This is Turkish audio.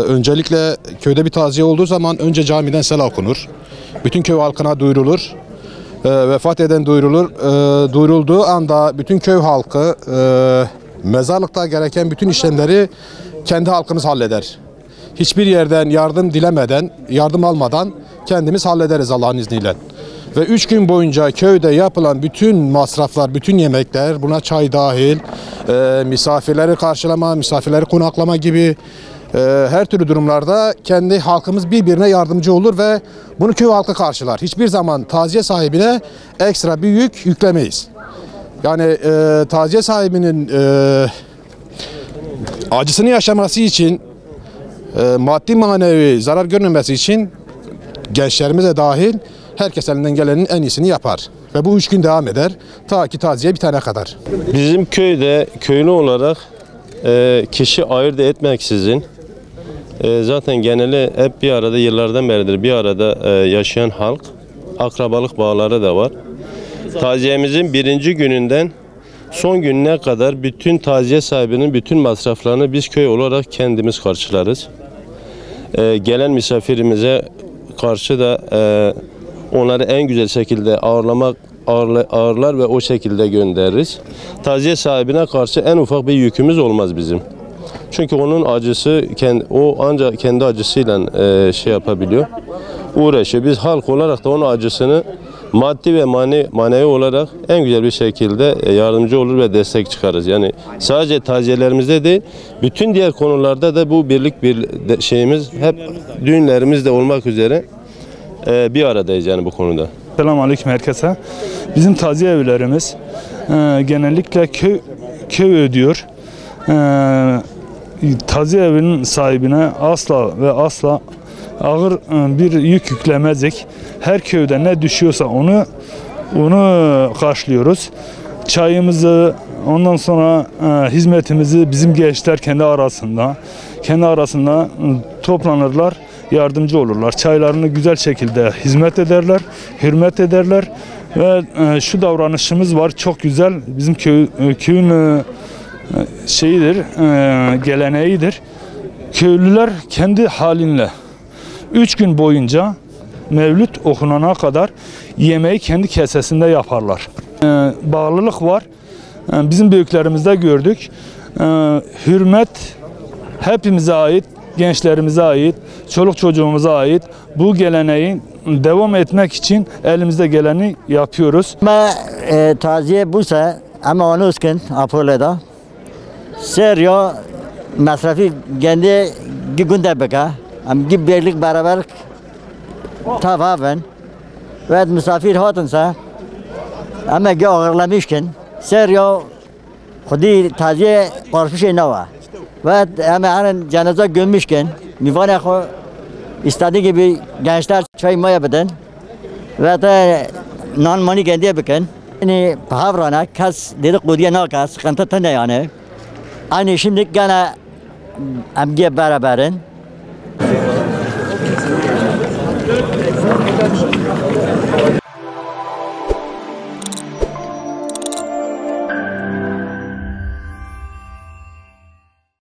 Öncelikle köyde bir taziye olduğu zaman önce camiden sela okunur. Bütün köy halkına duyurulur. Vefat eden duyurulur. Duyurulduğu anda bütün köy halkı mezarlıkta gereken bütün işlemleri kendi halkımız halleder. Hiçbir yerden yardım dilemeden, yardım almadan kendimiz hallederiz Allah'ın izniyle. Ve 3 gün boyunca köyde yapılan bütün masraflar, bütün yemekler, buna çay dahil, misafirleri karşılama, misafirleri konaklama gibi her türlü durumlarda kendi halkımız birbirine yardımcı olur ve bunu köy halkı karşılar. Hiçbir zaman taziye sahibine ekstra bir yük yüklemeyiz. Yani taziye sahibinin acısını yaşaması için, maddi manevi zarar görmemesi için gençlerimize dahil herkes elinden gelenin en iyisini yapar. Ve bu 3 gün devam eder ta ki taziye bitene kadar. Bizim köyde köylü olarak kişi ayırt etmeksizin zaten geneli hep bir arada yıllardan beridir bir arada yaşayan halk, akrabalık bağları da var. Taziyemizin 1. gününden son gününe kadar bütün taziye sahibinin bütün masraflarını biz köy olarak kendimiz karşılarız. Gelen misafirimize karşı da onları en güzel şekilde ağırlar ve o şekilde göndeririz. Taziye sahibine karşı en ufak bir yükümüz olmaz bizim. Çünkü onun acısı, o ancak kendi acısıyla şey yapabiliyor, uğraşıyor. Biz halk olarak da onun acısını maddi ve manevi olarak en güzel bir şekilde yardımcı olur ve destek çıkarız. Yani sadece taziyelerimizde değil, bütün diğer konularda da bu birlik şeyimiz hep düğünlerimizde olmak üzere bir aradayız yani bu konuda. Selamünaleyküm herkese. Bizim taziye evlerimiz genellikle köy ödüyor. Taziye evinin sahibine asla ve asla ağır bir yük yüklemezdik. Her köyde ne düşüyorsa onu karşılıyoruz. Çayımızı, ondan sonra hizmetimizi bizim gençler kendi arasında toplanırlar, yardımcı olurlar. Çaylarını güzel şekilde hizmet ederler, hürmet ederler ve şu davranışımız var, çok güzel. Bizim köyün şeyidir, geleneğidir. Köylüler kendi halinle 3 gün boyunca mevlüt okunana kadar yemeği kendi kesesinde yaparlar. Bağlılık var. Bizim büyüklerimizde gördük. Hürmet hepimize ait, gençlerimize ait, çoluk çocuğumuza ait. Bu geleneği devam etmek için elimizde geleni yapıyoruz. Taziye buysa ama onu uskin Apollo'da seriyo masrafı kendi günde beka gibi birlik beraberlik tamamen ve misafir hatınsa ama ki ağırlamışken seriyo kudi taziye karşı ne var ve hemen cenaze gömmüşken mivane ko istediği gibi gençler çay maya beden ve de non money kendiye beken yani pahavrana kas dedik kudiye ne kas sıkıntı tane yani aynı şimdi gene amgiye beraberin